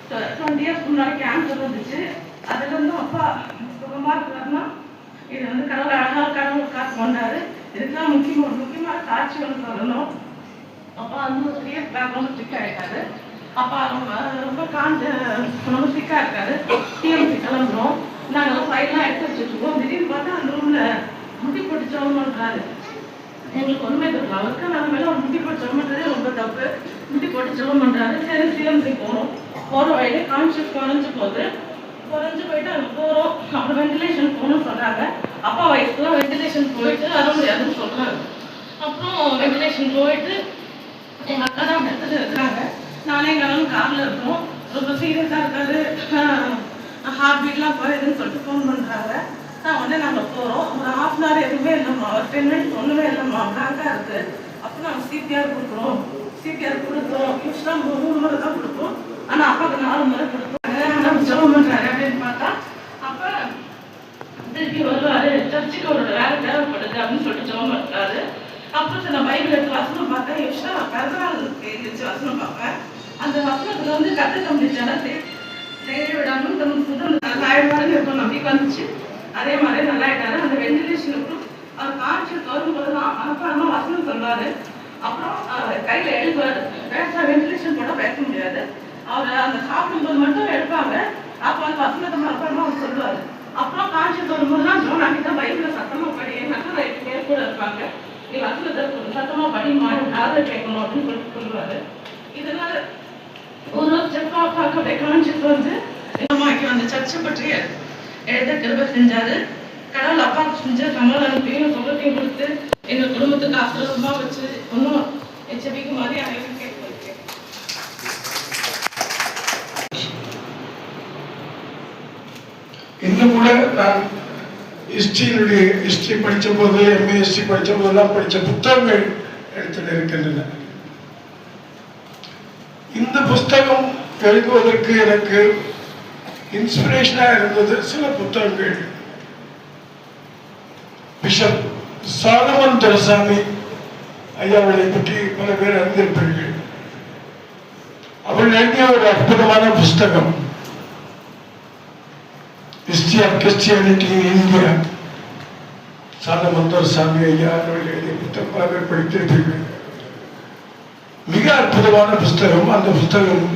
20 years முன்னாடி cancer வந்துச்சு. அதுலேருந்து அப்பா சுகமாக இருக்கிறாருன்னா இது வந்து கடவுள் அழகாக கடவுள் காசு கொண்டாரு. இதுக்கெல்லாம் முக்கியமான காட்சி ஒன்று சொல்லணும். அப்பா வந்து 3 years பேக் ரொம்ப ஸ்ட்ரிக் ஆகிட்டாரு. அப்பா ரொம்ப ரொம்ப ஸ்ட்ரிக்காக இருக்காரு. டிஎம்சி கிளம்புறோம். நாங்கள் ஃபைல்லாம் எடுத்து வச்சுருக்கோம். திடீர்னு பார்த்தா அந்த ரூமில் முட்டி போட்டு ஜெபம்ன்றாரு. எங்களுக்கு ஒன்றுமே தெரியல. அவருக்கு நம்ம மேலே ஒரு முட்டி போட்டு ஜெபம்ன்றதே ரொம்ப தப்பு. முட்டி போட்டு ஜெபம் பண்ணுறாரு. சரி சிஎம்சி போகிறோம். போகிற வழியிலே கான்ஷியஸ் குறைஞ்சு போயிட்டு அங்கே போகிறோம். அப்புறம் வென்டிலேஷன் போகணும்னு சொல்கிறாங்க. அப்பா வயசுலாம் வென்டிலேஷன் போயிட்டு வர முடியாதுன்னு சொல்கிறாங்க. அப்புறம் வென்டிலேஷன் போயிட்டு எங்கள் அக்கா தான் இடத்துல இருக்கிறாங்க. நானே எங்கள் அண்ணன் காரில் இருக்கோம். ரொம்ப சீரியஸாக இருக்காது, ஹார்ட் பீட்லாம் போயிடுதுன்னு சொல்லிட்டு ஃபோன் பண்ணுறாங்க. நாங்கள் போகிறோம். ஒரு 1/2 hour எதுவுமே இல்லைம்மா, ஒரு 10 minutes ஒன்றுமே இல்லைம்மா, பிளாங்காக இருக்குது. அப்போ நாங்கள் சிபிஆர் கொடுக்குறோம். சிபிஆர் கொடுத்தோம். யூஸ்லாம் 3 முறை தான் கொடுப்போம். ஆனால் அப்பாவுக்கு 4 முறை கொடுப்போம். ஜெபம் பண்ணுறாரு அப்படின்னு பார்த்தா அப்போ திருப்பி வருவார். சர்ச்சுக்கு ஒரு வேலை தேவைப்படுது அப்படின்னு சொல்லிட்டு ஜெபம் பண்ணுறாரு. அப்புறம் சில பைபிள் எடுத்து வசனம் பார்த்தேன். யூஸ்வா பிறந்தநாள் வச்சு வசனம் பார்ப்பேன். அந்த வசனத்தில் வந்து கற்றுக்க முடிச்சால தேடி விடாமல் நல்லாயிடுவாருன்னு இருக்கும் நம்பிக்கை வந்துச்சு. அதே மாதிரி நல்லாயிட்டாரு. அந்த வென்டிலேஷனுக்கு அவர் கான்ஷியஸ் வரும்போது தான் மனப்பாடமாக வசனம் சொல்வார். அப்புறம் கையில் எழுதுவார். வென்டிலேஷன் போட்டால் பேச முடியாது. அவர் அந்த சாப்பிடும்போது மட்டும் எடுப்பாங்க. அப்போ அந்த வசனத்தை மனப்பாடமாக அவர் சொல்லுவார். அப்புறம் கான்ஷியஸ் வரும்போதுலாம் ஜோன் அன்னைக்கு தான் பைபிளில் சத்தமாக படி நட்டு ரைட்டு பேர் கூட இருப்பாங்க. நீ வசனத்தை சத்தமாக படி மாறி காதை கேட்கணும் அப்படின்னு சொல்லிட்டு சொல்லுவார். இதனால ஒரு ஸ்டெப்பாக பார்க்க கான்ஷியஸ் வந்து என்னமாக்கி அந்த சர்ச்சை பற்றி எழுத கிருபை செஞ்சாரு. கடவுள் அப்பாவுக்கு செஞ்ச சமாதானத்தையும் சுகத்தையும் கொடுத்து எங்கள் குடும்பத்துக்கு ஆசீர்வாதமாக வச்சு ஒன்றும் எச்சரிக்கை மாதிரி அனைவரும் கேட்க வைக்கேன். இன்னும் கூட நான் ஹிஸ்டரி படித்த போது, எம்ஏ ஹிஸ்டரி படித்த போதெல்லாம் படித்த புத்தகங்கள் இடத்துல இருக்கின்றன. இந்த புஸ்தகம் எழுதுவதற்கு எனக்கு இன்ஸ்பிரேஷனாக இருந்தது சில புத்தகங்கள். பிஷப் சாலமன் துரைசாமி ஐயாவை பற்றி பல பேர் அறிந்திருப்பீர்கள். அவர்கள் எழுதிய ஒரு அற்புதமான புஸ்தகம் history of Christianity in India. Solomon Duraisamy ஐயா அவர்கள் எழுதிய புத்தகம் பல பேர் படித்திருப்பீர்கள். மிக அற்புதமான புஸ்தகம். அந்த புத்தகம்,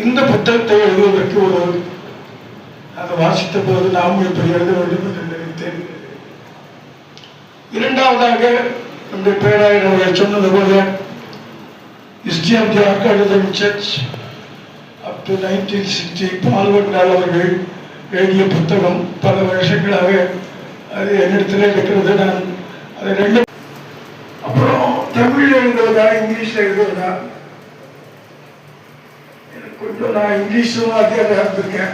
இந்த புத்தகத்தை எழுதுவதற்கு அதை வாசித்த போது நாம் இப்படி எழுத வேண்டும் என்று நினைத்தேன். இரண்டாவதாக நம்முடைய பேராயர் அவர்கள் சொன்னது போல history of the archdiocese church up to 1960 பால்வண்டால் அவர்கள் எழுதிய புத்தகம். பல வருஷங்களாக அது என்னிடத்தில் இருக்கிறது. நான் அதை 2 அப்புறம் தமிழில் எழுதுவதா இங்கிலீஷில் எழுதுவதா எனக்கு கொஞ்சம், நான் இங்கிலீஷும் அதிகாரம் இருந்திருக்கேன்.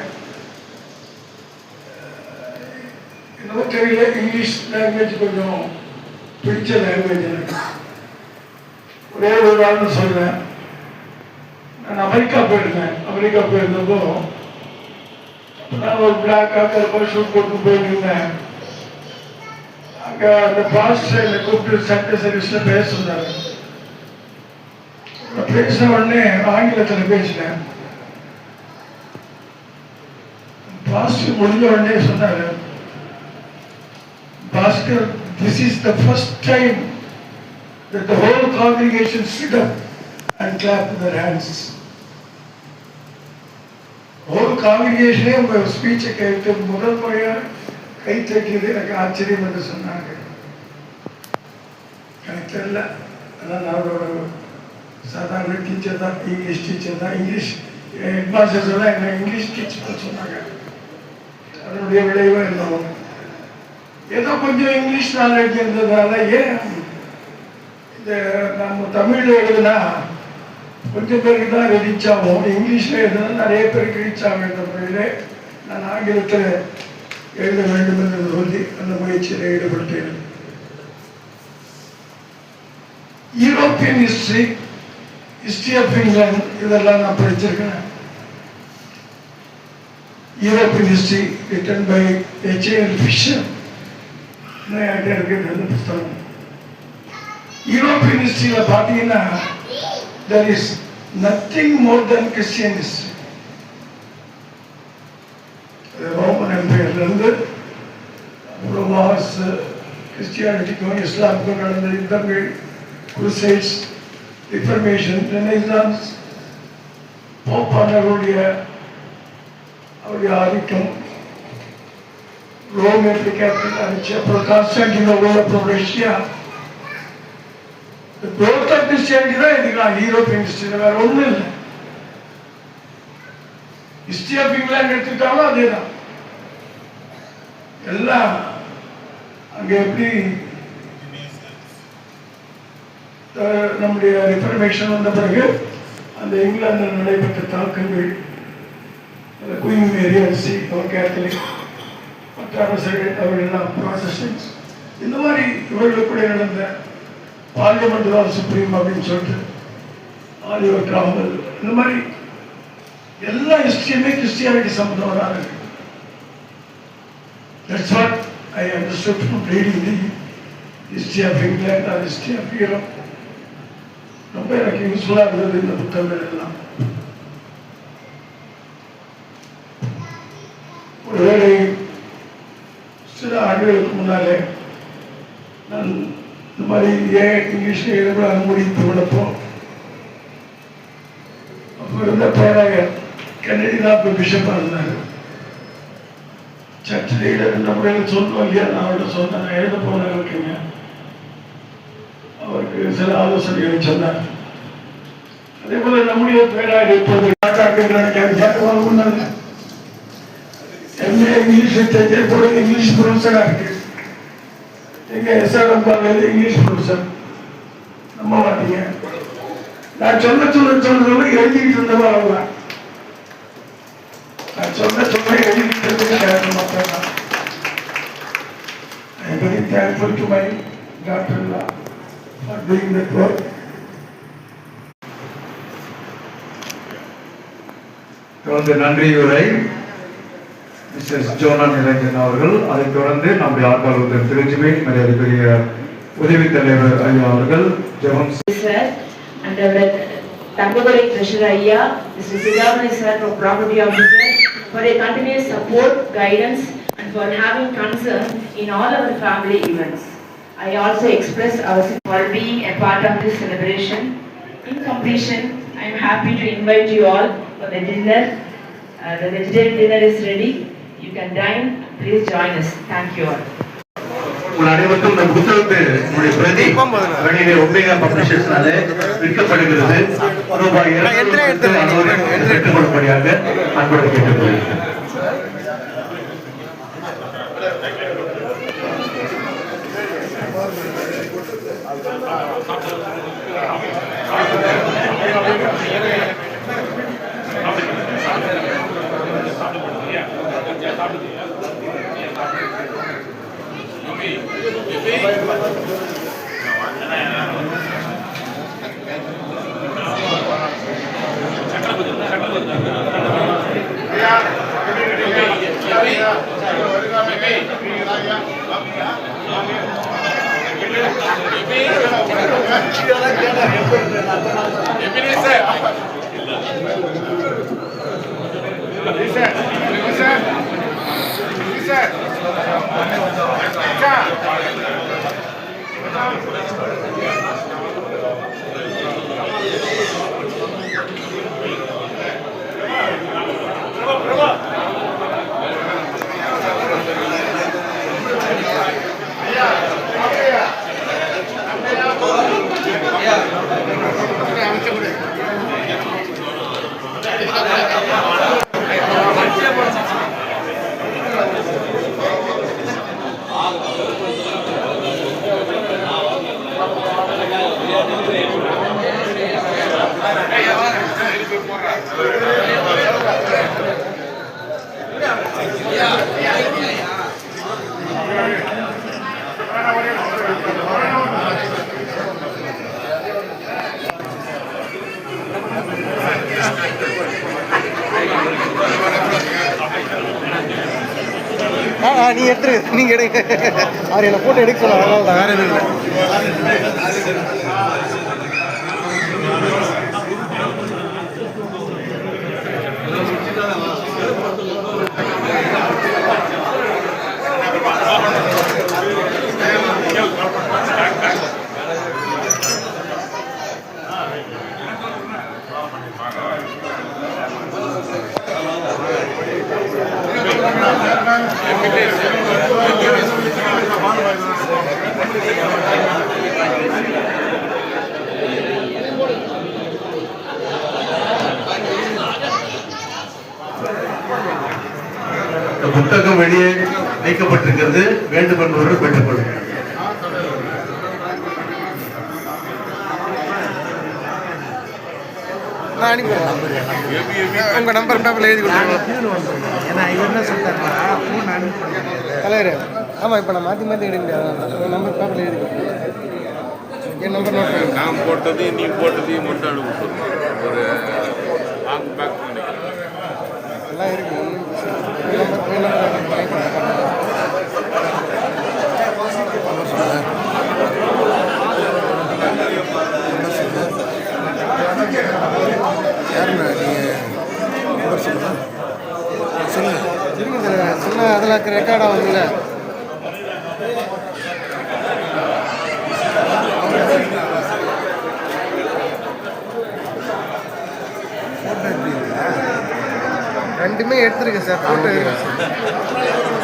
என்னவோ தெரியல, இங்கிலீஷ் லாங்குவேஜ் கொஞ்சம் பிடிச்ச லாங்குவேஜ் எனக்கு. ஒரே ஒரு நாள்னு சொல்றேன். நான் அமெரிக்கா போயிருந்தப்போ நான் ஒரு பிளாக்காக ஷூட் போட்டு போயிருந்தேன். அங்கே அந்த பாஸ்டர் என்னை கூப்பிட்டு சட்ட சர்வீஸில் பேச சொன்னார். பேசின உடனே ஆங்கிலத்தில் பேசினேன். பாஸ்டர் முடிஞ்ச உடனே சொன்னார், Pastor, this is the first time that the whole congregation stood up and clapped their hands. Whole congregation உங்க ஸ்பீச்சை கேட்டு முதல் முறையா கை தட்டியது எனக்கு ஆச்சரியம் என்று சொன்னாங்க. எனக்கு தெரியல, அதான் அவரோட சாதாரண டீச்சர் தான், இங்கிலீஷ் டீச்சர் தான். இங்கிலீஷ் ஹெட் மாஸ்டர்ஸ் எல்லாம் என்ன இங்கிலீஷ் டீச்சர் சொன்னாங்க. அதனுடைய விளைவு என்னவோ ஏதோ கொஞ்சம் இங்கிலீஷ் நாலேஜ் இருந்ததுனால, ஏன் இந்த நம்ம தமிழில் எழுதுனா கொஞ்சம் பேருக்கு தான் ரீச் ஆகும், இங்கிலீஷில் எழுதுனா நிறைய பேருக்கு ரீச் ஆகும் என்ற முறையிலே நான் ஆங்கிலத்தில் எழுத வேண்டும் என்று சொல்லி அந்த முயற்சியில் ஈடுபட்டேன். யூரோப்பியன் ஹிஸ்டரி ஆஃப் இங்கிலாந்து இதெல்லாம் நான் படிச்சிருக்கேன். European history written by H.A.L. Fisher இருக்கிறது புத்தகம். யூரோப்பியன் ஹிஸ்டரியில் பார்த்தீங்கன்னா there is nothing more than Christian history. காலத்திலிருந்து அவ்வளோ மாஸ் கிறிஸ்டியானிட்டிக்கும் இஸ்லாமுக்கும் நடந்த யுத்தங்கள், குருசைட்ஸ், ரிஃபர்மேஷன், ரெனைசான்ஸ், போப்பானவருடைய ஆதிக்கம், ரோம் எப்படி கேபிட்டல் ஆச்சு, அப்புறம் கான்ஸ்டான்டினோபிள், அப்புறம் ரஷ்யா. growth of Christianity தான் இதுதான் யூரோப்பியன் ஹிஸ்டரி, வேற ஒன்றும் இல்லை. ஹிஸ்டரி ஆஃப் இங்கிலாந்து எடுத்துக்கிட்டாலும் அதே தான். எல்லாம் அங்கே எப்படி நம்முடைய ரிஃபர்மேஷன் வந்த பிறகு அந்த இங்கிலாந்தில் நடைபெற்ற தாக்கங்கள், குயின் மேரி அரிசி, அவர் கேத்தலிக், மற்ற அரசர்கள் அவர்களெல்லாம் ப்ராட்டஸ்டன்ஸ், இந்த மாதிரி இவர்களுக்குள்ளே நடந்த பார்லிமெண்ட் தான் சுப்ரீம் அப்படின்னு சொல்லிட்டு ஆலிவர் கிராமல், இந்த மாதிரி எல்லா ஹிஸ்டரியுமே கிறிஸ்டியானிட்டி சம்பந்தமாக இருக்கு. That's what I understood from reading the history of England or history of Europe. ரொம்ப எனக்கு யூஸ்ஃபுல்லாக இருந்தது இந்த புத்தகங்கள் எல்லாம். ஒருவேளை சில ஆண்டுகளுக்கு முன்னாலே நான் இந்த மாதிரி ஏன் இங்கிலீஷில் எழுத முடித்து விடப்போ, அப்போ இருந்த பேராயர் கென்னடி தான் இப்போ பிஷப்பாக இருந்தார். சர்ச் லீடர் நம்மளே சொன்னோம் இல்லையா, நான் அவர்கிட்ட சொன்னேன், நான் எழுத போன இருக்கீங்க. அவருக்கு சில ஆலோசனைகளை சொன்னார். அதே போல நம்முடைய பேராயர் இப்போது எம்ஏ இங்கிலீஷ் கூட இங்கிலீஷ் ப்ரொஃபஸராக இருக்கு. எங்க எஸ்ஆர்எம் காலேஜ் இங்கிலீஷ் ப்ரொஃபஸர். நம்ப மாட்டீங்க, நான் சொன்னது எழுதிக்கிட்டு இருந்தவா அவங்க. நான் சொன்ன எழுதிக்கிட்டு இருந்தது மக்கள் தான். I am very thankful to my daughter-in-law for doing that work. தொடர்ந்து நன்றியுரை மிஸ்ஸஸ் ஜோனா நிரஞ்சன் அவர்கள். அதைத் தொடர்ந்து நம்முடைய ஆட்பாளர் திருச்சிமை மரியாதைக்குரிய உதவி தலைவர் ஐயா அவர்கள் ஜெபம் and தங்கதுரை ட்ரெஷரர் ஐயா, mister Sithamani sir for property officer for a continuous support, guidance and for having concern in all our family events. I also express our for being a part of this celebration. In completion, I am happy to invite you all for the dinner. The vegetarian dinner is ready. You can dine. Please join us. Thank you all. அனைவருக்கும் இந்த புத்தகத்தினுடைய பிரதி வெளியிலே omega பப்ளிஷர்ஸ்னாலே விற்கப்படுகிறது. ரூபாய் 200 பெற்றுக்கொள்ளும்படியாக அன்போடு கேட்டுக்கொள்கிறேன். நீ எடுத்துரு, நீங்க எடுங்க. அவர் என்ன போட்டோ எடுக்க சொல்ல, அதனால தான், வேற எதுவும் இல்லை. இந்த புத்தகம் வெளியே வைக்கப்பட்டிருக்கிறது. வேண்டும் என்பவர்கள் பெற்றுக்கொள்ளுங்கள். நான் அனுப்பிடுறேன். உங்கள் நம்பர் பேப்பரில் எழுதி கொடுத்துருங்க. ஏன்னா இவர் என்ன சொல்லிட்டாருன்னா ஃபோன் அனுப்பி தலைவர், ஆமாம், இப்போ நான் மாற்றி மாற்றி எடுக்க முடியாது. உங்கள் நம்பர் பேப்பரில் எழுதி கொடுத்துருங்க. என் நம்பர் நோட் பண்ணி நான் போட்டது நீ போட்டதையும் மட்டும் அனுப்பி ஒரு லாங் பேக் பண்ணிக்கலாம். எல்லாம் இருக்கு. என் நம்பர் ட்ரை பண்ணுறேன். யாருண்ணா நீங்கள் சொல்லுங்கள். இருக்குங்க சின்ன அதில் ரெக்கார்ட் ஆகுதுல்ல. ரெண்டுமே எடுத்துருக்கேன் சார், ஃபோட்டோ இருக்கு சார்.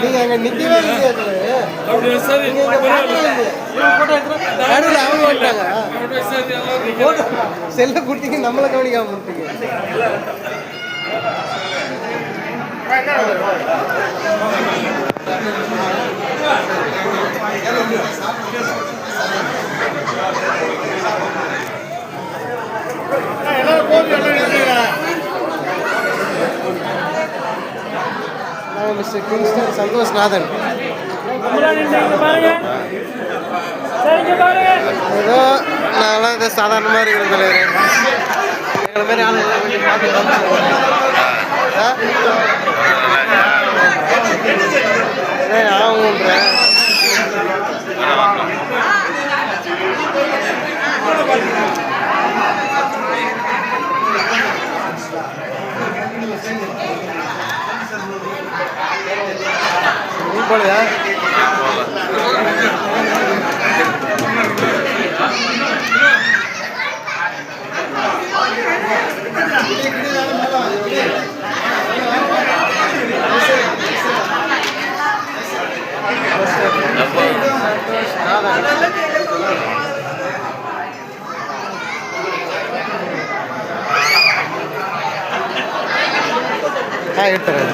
நீங்க அங்க நிக்கவே முடியாது. நடுவில் அவங்க வந்துட்டாங்க. செல்ல கொடுத்தீங்க, நம்மளை கவனிக்காம கொடுத்தீங்க. மிஸ்டர் கிங்ஸ்டன் சந்தோஷ் நாதன். ஏதோ நாங்களாம் ஏதோ சாதாரணமாக இருக்கிற தலைவர். எங்களை மாதிரி ஆளுங்களாம் கொஞ்சம் பார்த்து ஆகுன்றேன். போலையா எடுத்துறேன்.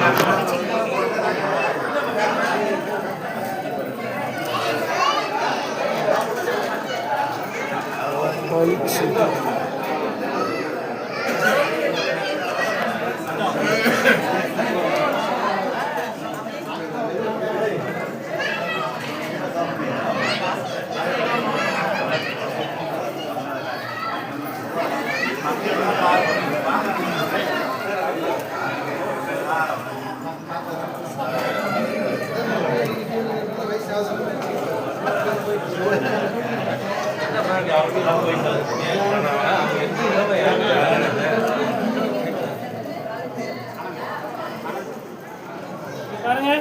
பாருங்க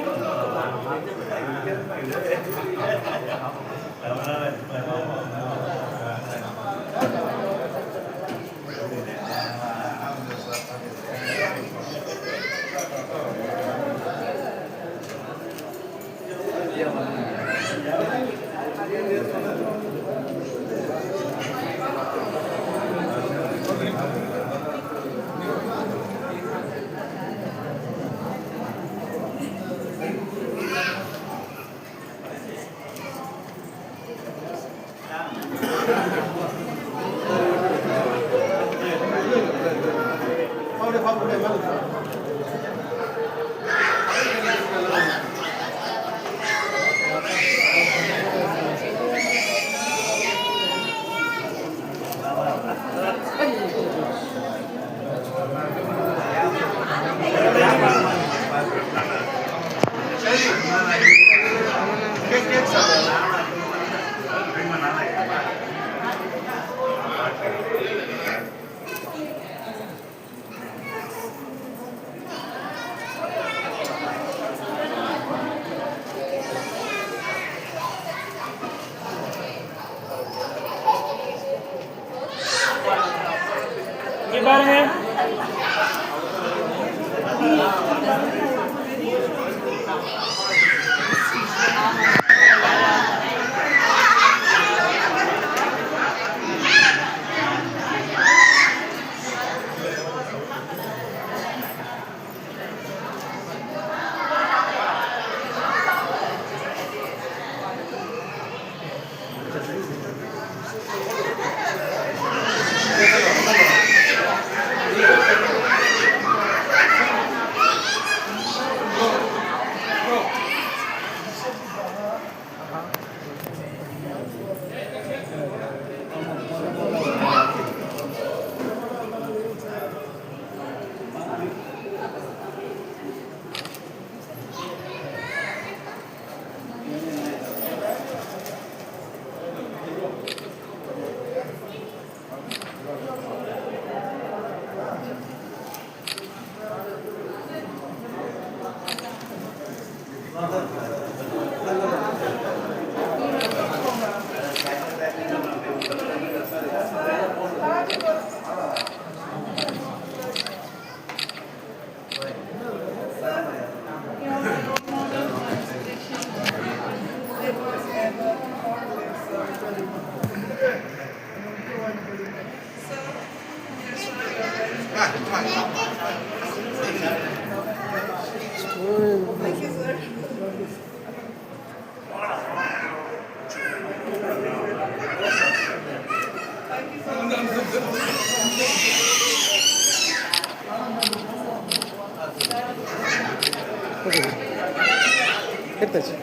எடுத்தாச்சு.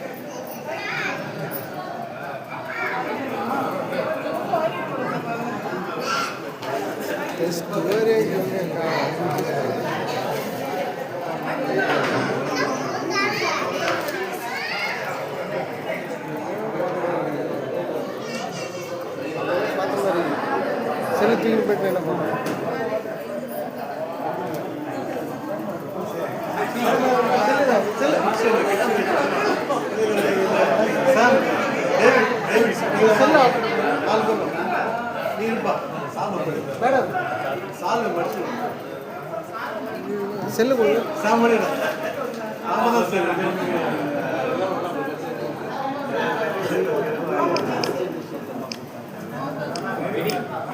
ஸ்டோரேஜ் செலுத்திட்டு போயிட்டு என்ன பண்ணுறேன்? செல்லு போடுங்க.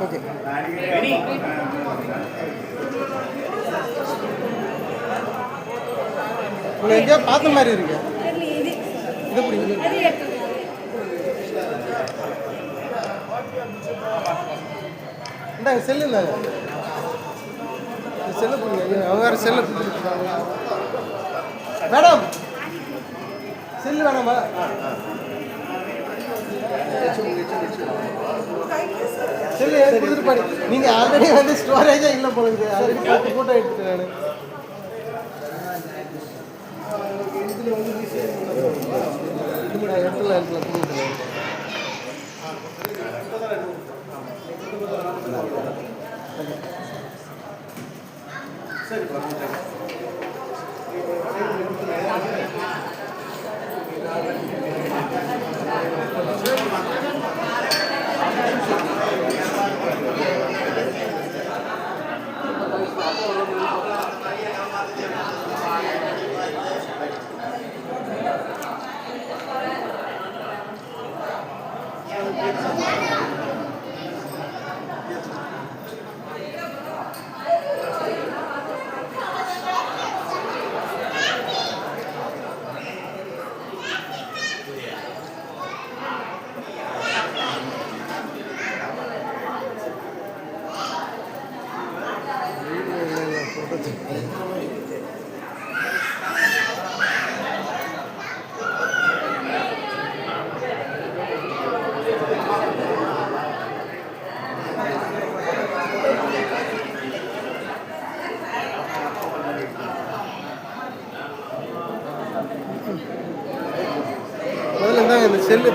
ஓகே உங்களை எங்கேயோ பார்த்த மாதிரி இருக்கு. இது பிடிக்குது. இந்தாங்க செல்லு, இந்தாங்க செல்லு பிடிங்க. அவங்க வேறு செல்லு பிடிச்சிருக்காங்க. மேடம் செல்லு வேணாமா? செல்லு கொடுத்துட்டு பாரு. நீங்கள் ஆல்ரெடி வந்து ஸ்டோரேஜாக இல்லை போலுங்க. ஆல்ரெடி ஃபோட்டோ எடுத்துட்டேன் நான். எடுத்துலாம் சரி செல்லு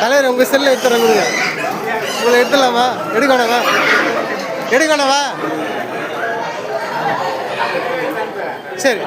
தலைவர் உங்கள் செல்லை எடுத்துறேன் கொடுங்க. உங்களை எடுத்துடலாமா? எடுக்கணவா? எடுக்கணவா? சரி.